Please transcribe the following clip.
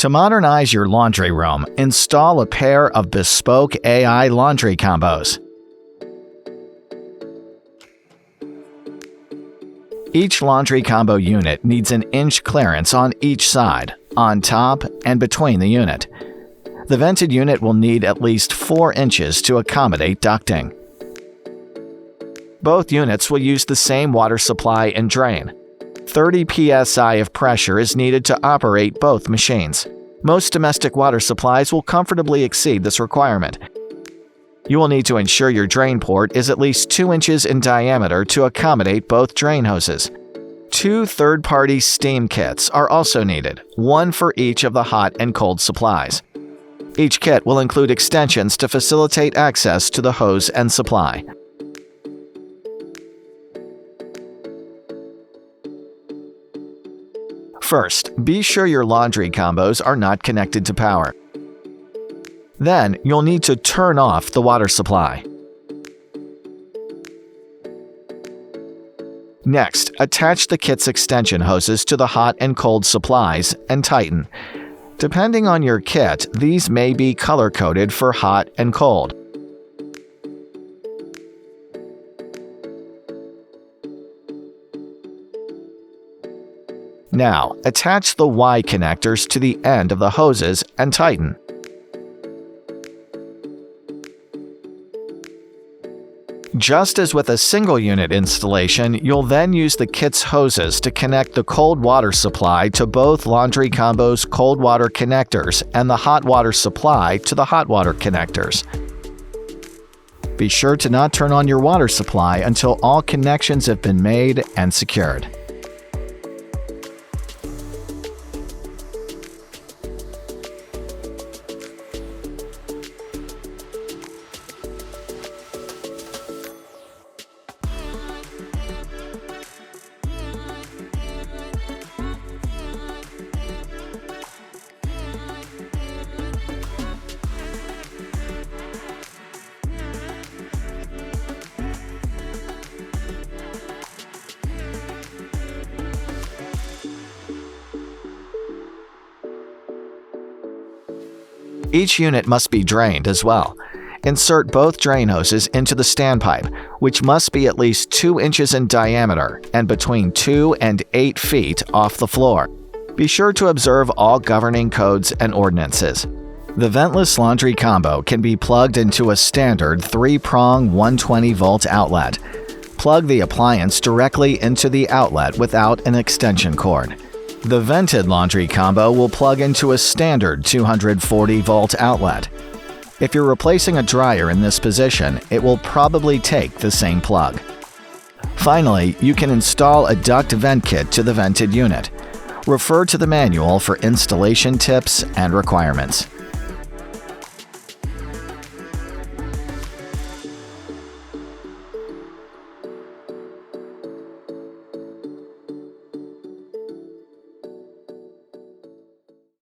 To modernize your laundry room, install a pair of Bespoke AI Laundry Combos. Each laundry combo unit needs an inch clearance on each side, on top, and between the unit. The vented unit will need at least 4 inches to accommodate ducting. Both units will use the same water supply and drain. 30 psi of pressure is needed to operate both machines. Most domestic water supplies will comfortably exceed this requirement. You will need to ensure your drain port is at least 2 inches in diameter to accommodate both drain hoses. 2 third-party steam kits are also needed, one for each of the hot and cold supplies. Each kit will include extensions to facilitate access to the hose and supply. First, be sure your laundry combos are not connected to power. Then, you'll need to turn off the water supply. Next, attach the kit's extension hoses to the hot and cold supplies and tighten. Depending on your kit, these may be color-coded for hot and cold. Now, attach the Y connectors to the end of the hoses and tighten. Just as with a single unit installation, you'll then use the kit's hoses to connect the cold water supply to both Laundry Combo's cold water connectors and the hot water supply to the hot water connectors. Be sure to not turn on your water supply until all connections have been made and secured. Each unit must be drained as well. Insert both drain hoses into the standpipe, which must be at least 2 inches in diameter and between 2 and 8 feet off the floor. Be sure to observe all governing codes and ordinances. The Ventless Laundry Combo can be plugged into a standard 3-prong 120-volt outlet. Plug the appliance directly into the outlet without an extension cord. The vented laundry combo will plug into a standard 240-volt outlet. If you're replacing a dryer in this position, it will probably take the same plug. Finally, you can install a duct vent kit to the vented unit. Refer to the manual for installation tips and requirements.